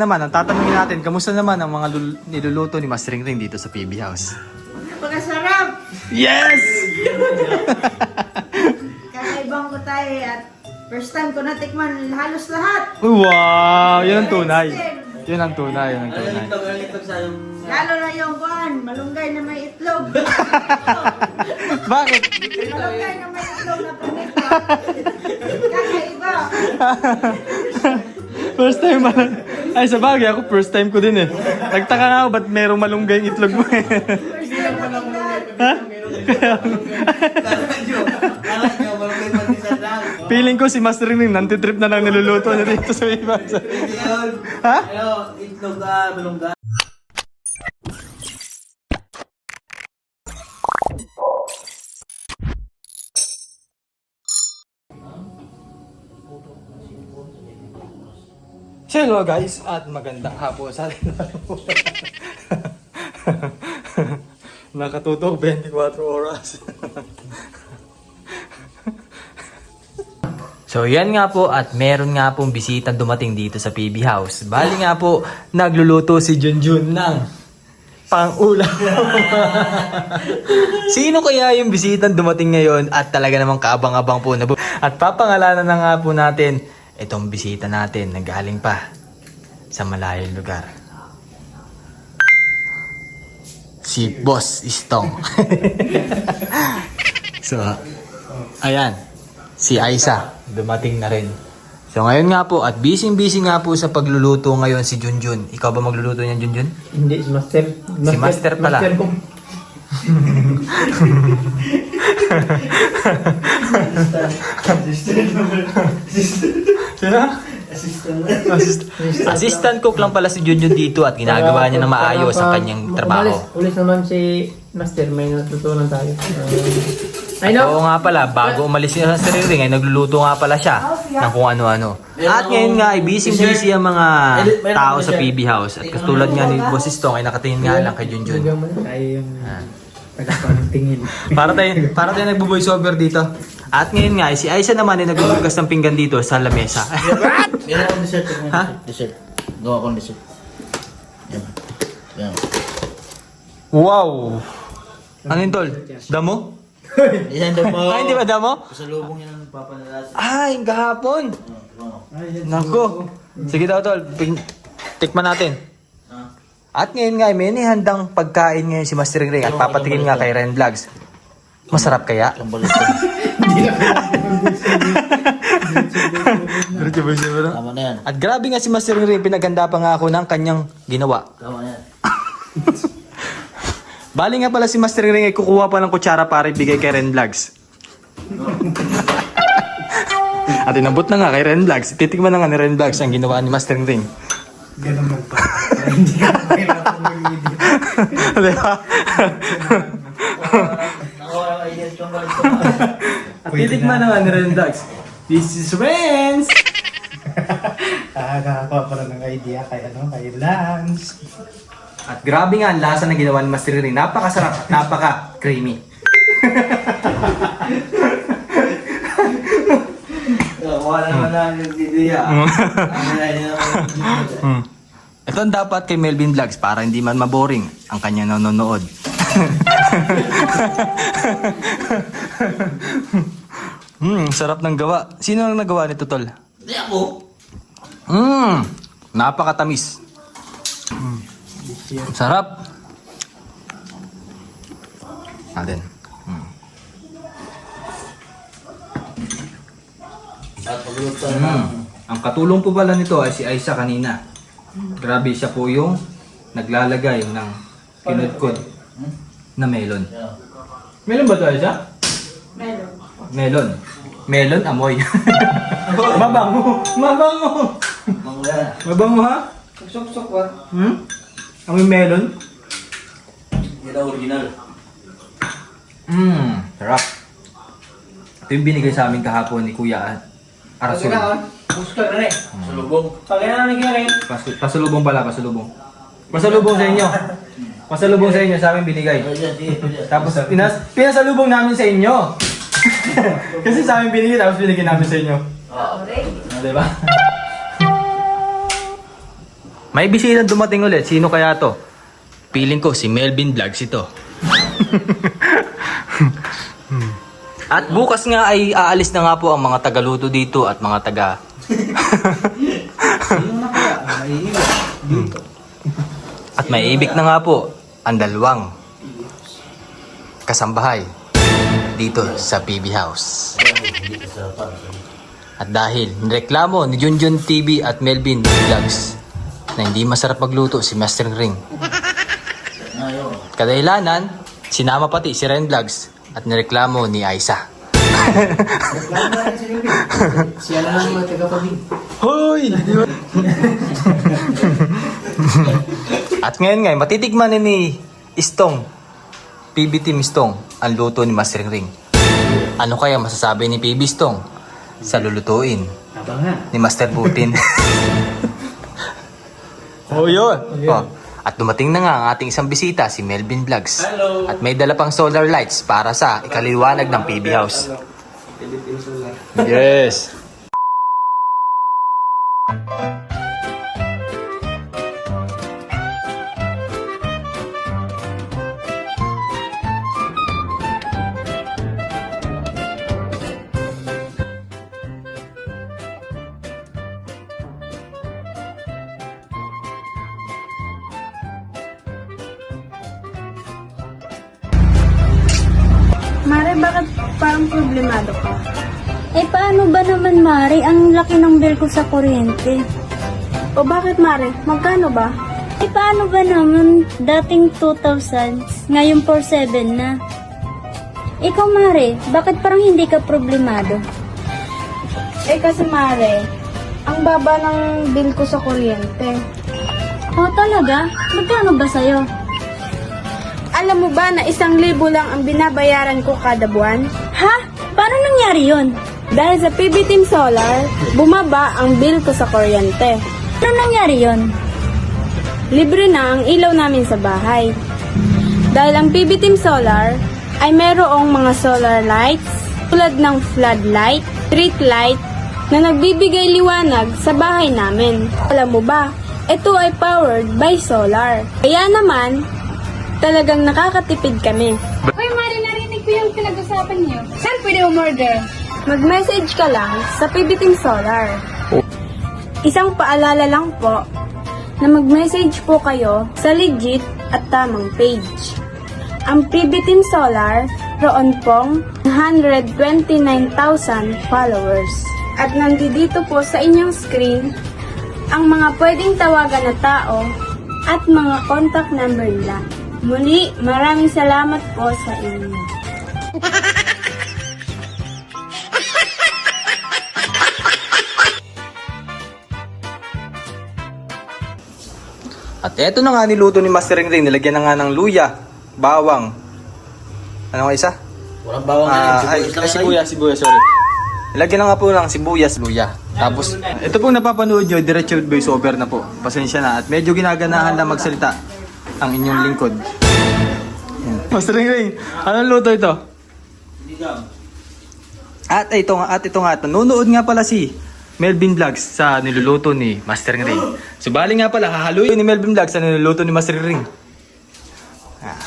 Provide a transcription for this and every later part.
Naman, ang tatanungin natin, kamusta naman ang mga niluluto ni Mas Ringring dito sa PB House? Pagkasarap! Yes! Kakaibang ko tayo at first time ko natikman halos lahat. Wow! Yun ang tunay. Yun ang tunay, yun ang tunay. Lalo na yung kuhan, malunggay na may itlog. Bakit? Malunggay na may itlog na pumita. Kakaiba. First time ay sa bagay ako first time ko din eh. Nagtaka nga ako ba't merong malunggay yung itlog mo eh. First time ko natikman. Ha? Feeling ko si Master Ring nantitrip na lang niluluto niya dito sa iba. Ha? Itlog ka, malungga. Hello guys at magandang hapon sa atin. Nakatutok 24 oras. So yan nga po at meron nga pong bisitang dumating dito sa PB House. Bali nga po nagluluto si Junjun ng pang-ulam. Sino kaya yung bisitang dumating ngayon at talaga namang kaabang-abang po na at papangalanan na nga po natin itong bisita natin na galing pa sa malayong lugar. Si Boss Istong. So, ayan. Si Aisa, dumating na rin. So, ngayon nga po, at busy-busy nga po sa pagluluto ngayon si Junjun. Ikaw ba magluluto niyan, Junjun? Hindi, si Master. Si Master pala. Master ko. Sino? Assistant cook lang pala si Junjun dito at ginagawa niya na maayos ang kanyang trabaho. Ulis naman si Master, may natutunan tayo. I know. Oo nga pala, bago umalis siya sa Ring ay nagluluto nga pala siya ng kung ano-ano. At ngayon nga ay busy-busy ang mga tao sa PB House. At katulad nga ni Boss Istong ay nakatingin nga lang kay Junjun. Ay, yung tagapagtingin. Para tayo nagbo-voice over dito. At ngayon nga ay si Aisa naman ay nagbubugas ng pinggan dito sa lamesa. Yan akong dessert. Ha? Dessert. Gawa akong dessert. Yan. Yan. Wow! Ano yun, Tol? Damo? Yan daw po. Ay, hindi ba damo? Pasalubong yan ang papanalasa. Ay, kahapon! Nako! Sige daw, Tol. Tikman natin. At ngayon nga, may handang pagkain ngayon si Master Ring at papatikin nga kay Ren Vlogs. Masarap kaya? Ang balitan. Tama na yan. At grabe nga si Master Ring, pinaganda pa nga ako ng kanyang ginawa. Tama na yan. Bali nga pala si Master Ring ay kukuha pa ng kutsara para ibigay kay Ren Vlogs. At inabot na nga kay Ren Vlogs. Titikman na nga ni Ren Vlogs ang ginawa ni Master Ring. Ganun lang pa. Hindi ka mahirap ang mag-video. Diba? Nakuha ang ideas kong balitan. At titikman na nga ni Ren Vlogs. This is Renz! Nakakakuha pala ng idea kay Lance. At grabe nga ang lasa na ginawa ni Master Ring. Napakasarap at napaka-creamy. Nakuha naman na yung idea. Ito ang dapat kay Melvin Vlogs para hindi man maboring ang kanya nanonood. Sarap ng gawa. Sino ang nagawa nito, Tol? Hindi ako. Napakatamis. Sarap. Natin. At pagluto na. Ang katulong po pala nito ay si Aisa kanina. Grabe siya po yung naglalagay ng kinudkod na melon. Melon ba ito, Aisa? Meron. Melon. Melon, amoy. Mabango. Mabango. Mangga. Mabango ha? Sok-sok ba? Amoy melon. Yan ang original. Sarap. Ito yung binigay sa amin kahapon ni Kuya Arasul. Puska na rin. Salubong. Pagkaya na rin. Pasalubong pala, pasalubong. Pasalubong sa inyo. Pasalubong sa inyo, sa amin binigay. Pwede, sige, pwede. Tapos pinasalubong namin sa inyo. Kasi sa amin binigay, tapos binigay namin sa inyo. Alright. Diba? May bisita dumating ulit. Sino kaya to? Feeling ko si Melvin Vlogs ito. At bukas nga ay aalis na nga po ang mga tagaluto dito at mga taga... At may ibig na nga po ang dalawang kasambahay dito sa PB House. At dahil nireklamo ni Junjun TV at Melvin Vlogs na hindi masarap magluto si Master Ring. Kadahilanan, sinama pati si Ren Vlogs at nireklamo ni Aisa. Siya lang ang tagapagin. Hoy! At ngayon nga, matitigman ni Istong, PB Team Istong, ang luto ni Master Ring. Ano kaya masasabi ni PB Istong sa lulutuin Abangan. ni Master Putin? Oh, yun. Oh. At dumating na nga ang ating isang bisita, si Melvin Vlogs. Hello. At may dala pang solar lights para sa ikaliwanag ng PB House. Yes. Mare, bakit parang problemado ka? Eh paano ba naman, Mari? Ang laki ng bill ko sa kuryente. O bakit, Mare? Magkano ba? Eh paano ba naman dating 2,000, ngayon 4,700 na? Ikaw, Mari, bakit parang hindi ka problemado? Eh kasi, Mare, ang baba ng bill ko sa kuryente. Oh, talaga? Magkano ba sa'yo? Alam mo ba na 1,000 lang ang binabayaran ko kada buwan? Ha? Paano nangyari yun? Dahil sa PB Team Solar, bumaba ang bill ko sa kuryente. Paano nangyari yun? Libre na ang ilaw namin sa bahay. Dahil ang PB Team Solar ay mayroong mga solar lights tulad ng floodlight, street light na nagbibigay liwanag sa bahay namin. Alam mo ba, ito ay powered by solar. Kaya naman, talagang nakakatipid kami. Hoy, Mari, narinig ko yung pinag-usapan niyo. Saan pwede umorder? Mag-message ka lang sa PB Team Solar. Isang paalala lang po na mag-message po kayo sa legit at tamang page. Ang PB Team Solar, roon pong 129,000 followers. At nandito po sa inyong screen ang mga pwedeng tawagan na tao at mga contact number nila. Muli, maraming salamat po sa inyo. At eto na nga niluto ni Master Ring. Nilagyan na nga ng luya, bawang. Ano nga isa? Walang bawang na yun. Sibuyas, sorry. Nilagyan na nga po ng sibuyas, luya. Tapos, ito pong napapanood nyo, diretso voice over na po. Pasensya na. At medyo ginaganahan na magsalita ang inyong lingkod. Yan. Master Ring, anong luto ito? At ito nga, nanonood nga pala si Melvin Vlogs sa niluluto ni Master Ring. So bali nga pala, hahaluin ni Melvin Vlogs sa niluluto ni Master Ring. Ah.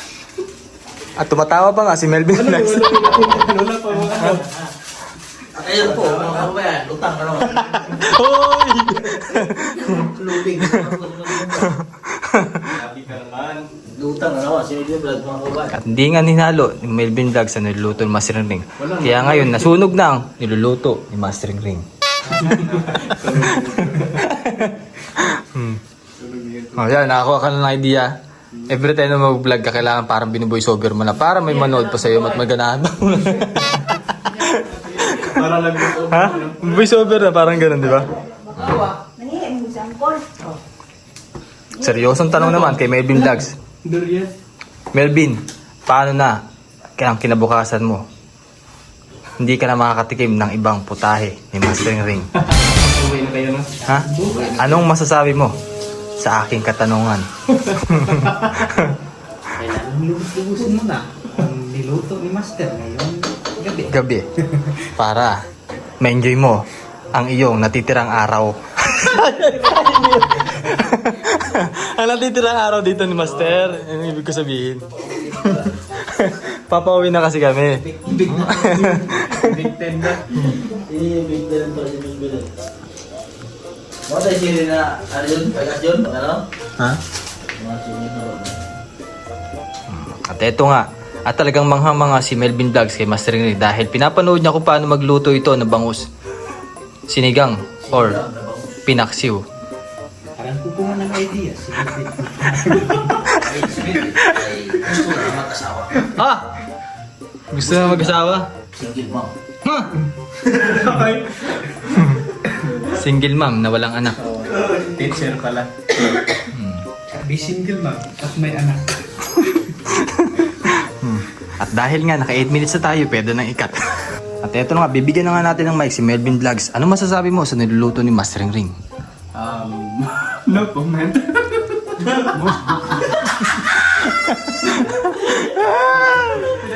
At tumatawa pa nga si Melvin Vlogs. At ayun po, mga kabayan, utang ka naman. Hoy! Lubing. Lutang na naman, sinigil vlog mga kabayan. At hindi nga ninalo ni Melvin Vlogs sa niluluto ni Master Ring. Kaya ngayon, nasunog na ang niluluto ni Master Ring. Oh, yan, nakakuha ka ng idea. Every time na mag-vlog ka, kailangan parang binuvoice over mo na para may manood pa sa'yo at maganahan pa mo. Para lang Ha? Voice over na, parang ganun, di ba? Nangihin mo sample. Seryosong tanong naman kay Melvin Vlogs. Durian. Melvin, paano na ang kinabukasan mo? Hindi ka na makakatikim ng ibang putahe ni Master Ring. Uwi na kayo na. Ha? Anong masasabi mo sa aking katanungan? Kailangan lubos-lubusin mo na ang niluto ni Master ngayon gabi. Gabi. Para ma-enjoy mo ang iyong natitirang araw. Ang natitirang araw dito ni Master. Ano ibig ko sabihin? Papauwi na kasi kami. Big Ten na. Big Ten pa si Big Ben. Mga tayo sili na, ano yun? Pagkas yun? Ano? Ha? Mga sili na ba? At eto nga. At talagang mga si Melvin Vlogs kay Master Ring dahil pinapanood niya kung paano magluto ito ng bangus. Sinigang or pinaksiw. Parang kukuha ng idea. Gusto na mag-asawa. Ah! Gusto na mag-asawa? Single mom. Single mom na walang anak. Teacher pala. Be single man at may anak. At dahil nga naka 8 minutes na tayo, pwede nang ikat. At eto na nga, bibigyan na nga natin ng mic si Melvin Vlogs. Ano masasabi mo sa niluluto ni Master Ring? No comment.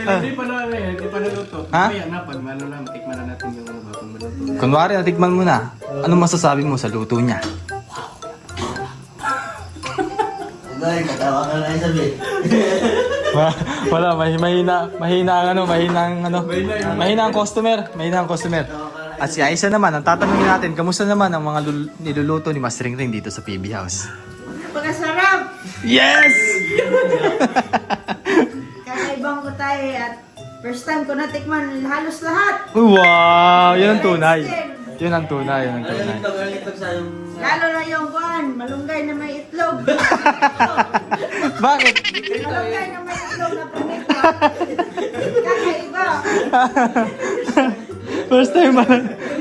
Hindi pa na hindi pa naluto. Ha? Kaya na pag ano na matikman na natin yung ano ba kung maluto. Kunwari, natikman mo na. Ano masasabi mo sa luto niya? Ay, katawa ka na sabi. Wala, mahina ang customer. At si Aisa naman, ang tatanungin natin, kamusta naman ang mga niluluto ni Master Ring dito sa PB House? Pagkasarap! Yes! Kakaibang ko tayo at first time ko natikman halos lahat. Wow! Yun ang tunay. Yun ang tunay. Lalo na yung kuhan, malunggay na may itlog. Bakit? Malunggay na may itlog na pumita. Kakaiba. First time ba?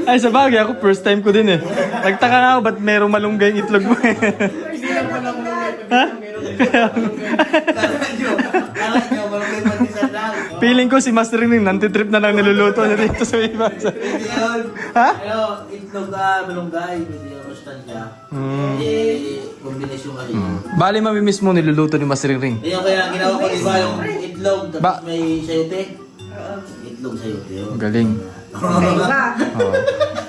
Ay, sa bagay ako, first time ko din eh. Nagtaka nga ako, ba't merong malunggay yung itlog mo eh? First time na natikman. Ha? Feeling ko si Master Ring nantitrip na lang niluluto niya dito sa iba. Ha? Ano, itlog ka, malunggay, medyo roastan siya. Kombinasyon ka rin. Bali, mamimiss mo niluluto ni Master Ring. Ayun kaya ginawa ko diba yung itlog, Ba- tapos may sayote. Itlog sayote yun. Galing. Kakaiba. Oh.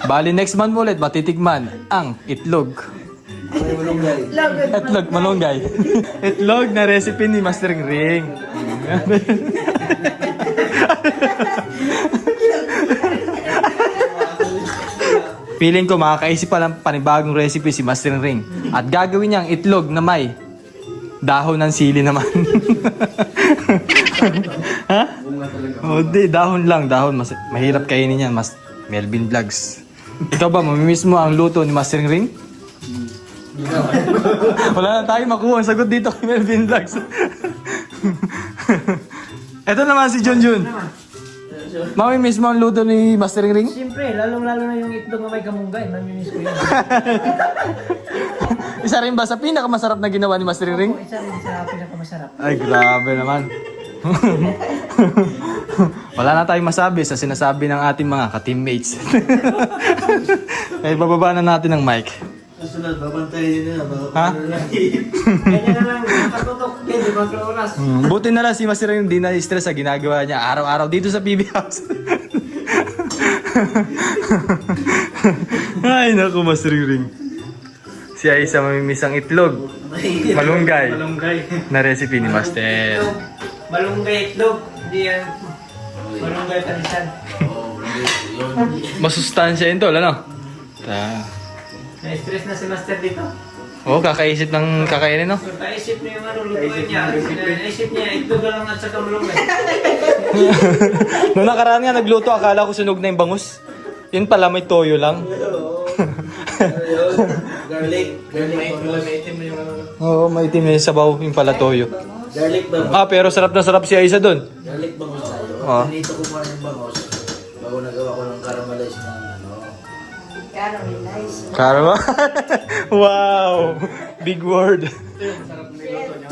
Bali, next month mo ulit, matitikman ang itlog. May malunggay. Itlog, malunggay. Itlog na recipe ni Master Ring. Feeling ko makakaisip pa lang panibagong recipe si Master Ring. At gagawin niya ang itlog na may dahon ng sili naman. Ha? Oh, di, dahon lang, dahon. Mahirap kainin yan, Mas Melvin Vlogs. Ikaw ba, mamimiss mo ang luto ni Master Ring? Wala na tayo makuha ang sagot dito kay Melvin Vlogs. Ito naman si Junjun. Mamimiss mo ang luto ni Master Ring? Siyempre, lalong-lalo na yung itlog na may kamunggay. Namimiss ko yun. Isa rin ba sa pinakamasarap na ginawa ni Master Ring? Isa rin sa pinakamasarap. Ay, grabe naman. Wala na tayong masabi sa sinasabi ng ating mga ka-teammates. Ay, bababa na natin ang mic. Susunod, babantayin nila. Ha? Ganyan na lang, nakatutok. Hindi ba sa oras? Buti na lang si Master Ring hindi na-stress sa ginagawa niya araw-araw dito sa PB House. Ay, naku, Master Ring. Si Aisa mamimiss ang itlog. Malunggay. Malunggay. Na recipe ni Master. Malunggay itlog. Hindi yan. Malunggay talisan. Masustansya yun tol, ano? Na-stress na si Master dito. Oo, kakaisip ng kakainin, no? So, naisip niya yung ano, lutuin niya. Naisip niya, itlog na lang at saka malunggay. Noong nakaraan nga nagluto, akala ko sunog na yung bangus. Yun pala, may toyo lang. Garlic. May itim na yung ano. Oo, may itim na yung sabaw, yung pala toyo. Garlic ba? Ah, pero sarap na sarap si Aisa dun. Garlic bangos tayo. Oo. Nilito ko pa yung bangos. Bago nagawa ko ng caramelize na ano. Caramelize. Karma? Wow! Big word. Sarap niluto niya.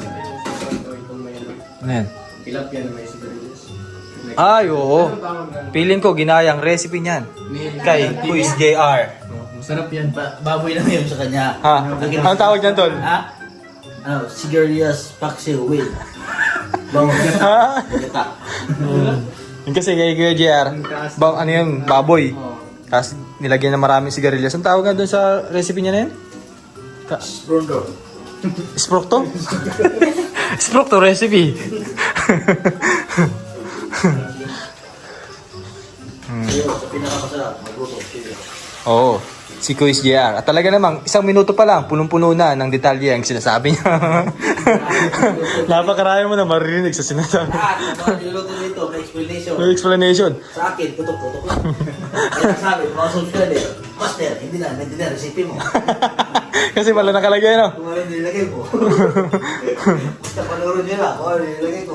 Itong may ano. Ano yan? Tilapia na may sigarilyas. Ay, oo. Feeling ko, ginayang recipe niyan. Kay Quiz JR. Masarap yan. Baboy lang yun sa kanya. Ha? Anong tawag niyan, tol? Ha? Ano, sigarilyas paksiw with bangos. Ha? Gata. Yung kasi kay Kuya JR, ano yun, baboy. Tapos nilagyan na maraming sigarilyas. Ang tawag nga doon sa recipe niya na yun? Rondo. Sprokto? Sprokto recipe. Iyo, sa pinakamasarap, magluto. Sige. Oo. Si Kuis JR. At talaga namang, 1 minuto pa lang, punong-puno na ng detalye ang sinasabi niya. Napakaraya mo na maririnig sa sinasabi. Lahat ng mga niluluto dito, may explanation. May explanation. Sa akin, tutok-tutok lang. Kaya sabi, mga subscribe eh, Master, hindi na, recipe mo. Kasi wala nakalagay, no? Kung ano yung nilagay mo. Basta panoorin nyo lang kung ano yung nilagay ko.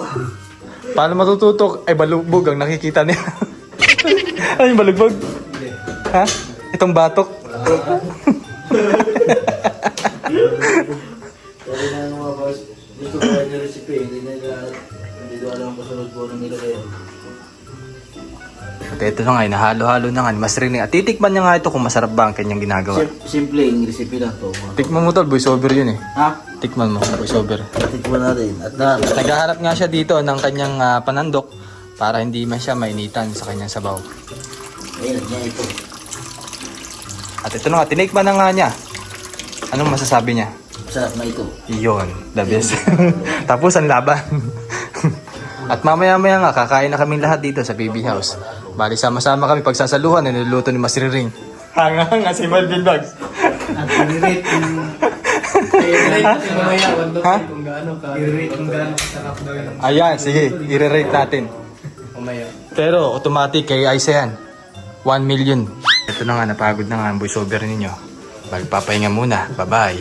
Paano matututok? Ay, balugbog ang nakikita niya. Ano yung balugbog? Ha? Itong batok? Sabi na ng mga boss, gusto ko yung recipe, hindi alam kung sunod po ng nilagay. At ito na nga, nahalo-halo na nga. Mas rin. At titikman niya nga ito kung masarap ba ang kanyang ginagawa. Simple yung recipe lang to. Tikman mo tol, voiceover yun eh. Ha? Tikman mo, voiceover. Tikman natin. At na, Naghahanap nga siya dito ng kanyang panandok para hindi man siya mainitan sa kanyang sabaw. ayun, niya ito. At ito na nga, tinikman na nga niya. Anong masasabi niya? Masarap na ito. Iyon, the best. Tapos ang laban. At mamaya-maya nga, kakain na kaming lahat dito sa baby house. Bali, sama-sama kami pagsasaluhan, niluluto ni Master Ring. Hanga-hanga si Melvin Vlogs. At i-rate natin mamaya Ha? kung gaano ka. I-rate kung gaano sarap daw yun. Ayan, sige, i-rate natin. Mamaya. Pero automatic kay Aisa yan. 1 million. Ito na nga, napagod na nga ang voiceover ninyo. Magpapahinga muna. Bye-bye.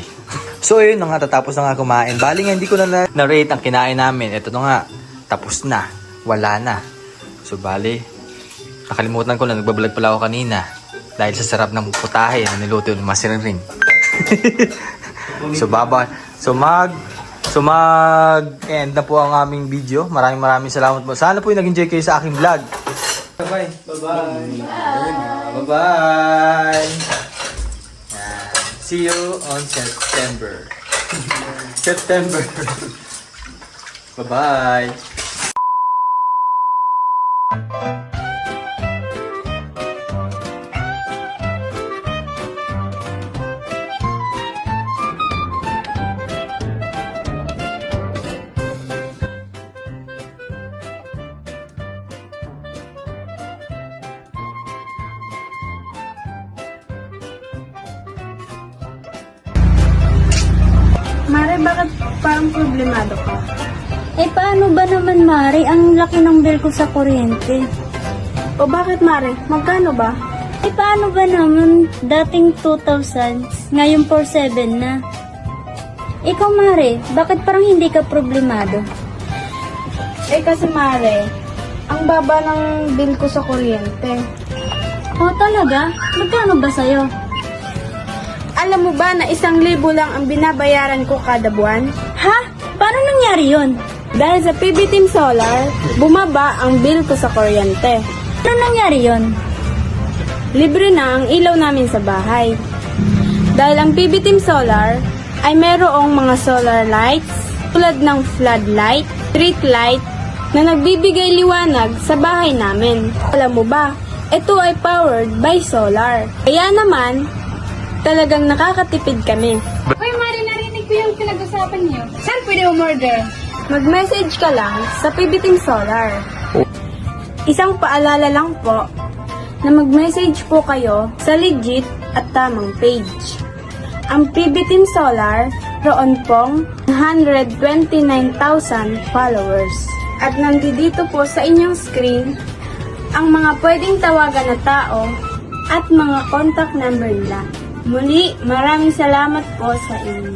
So yun na nga, tatapos na nga kumain. Bali nga, hindi ko na na-rate ang kinain namin. Ito na nga, tapos na. Wala na. So bali, nakalimutan ko na, nagbablog pala ako kanina. Dahil sa sarap ng putahe na niluto ng Master Ring. So bye-bye. So mag-end na po ang aming video. Maraming salamat po. Sana po yung nag-enjoy kayo sa aking vlog. Bye-bye. Bye-bye. Bye-bye. See you on September. September. Bye-bye. Mare, bakit parang problemado ka? Eh paano ba naman, Mari? Ang laki ng bill ko sa kuryente. O bakit, Mare? Magkano ba? Eh paano ba naman dating 2,000, ngayon 4,700 na? Ikaw, Mari, bakit parang hindi ka problemado? Eh kasi, Mare, ang baba ng bill ko sa kuryente. Oh, talaga? Magkano ba sa'yo? Alam mo ba na 1,000 lang ang binabayaran ko kada buwan? Ha? Paano nangyari yun? Dahil sa PB Team Solar, bumaba ang bill ko sa kuryente. Paano nangyari yun? Libre na ang ilaw namin sa bahay. Dahil ang PB Team Solar ay merong mga solar lights tulad ng floodlight, street light na nagbibigay liwanag sa bahay namin. Alam mo ba, ito ay powered by solar. Kaya naman, talagang nakakatipid kami. Hoy, Mari, narinig ko yung pinag-usapan niyo. Saan pwede umorder? Mag-message ka lang sa PB Team Solar. Isang paalala lang po na mag-message po kayo sa legit at tamang page. Ang PB Team Solar, roon pong 129,000 followers. At nandito po sa inyong screen ang mga pwedeng tawagan na tao at mga contact number nila. Muli, maraming salamat po sa inyo.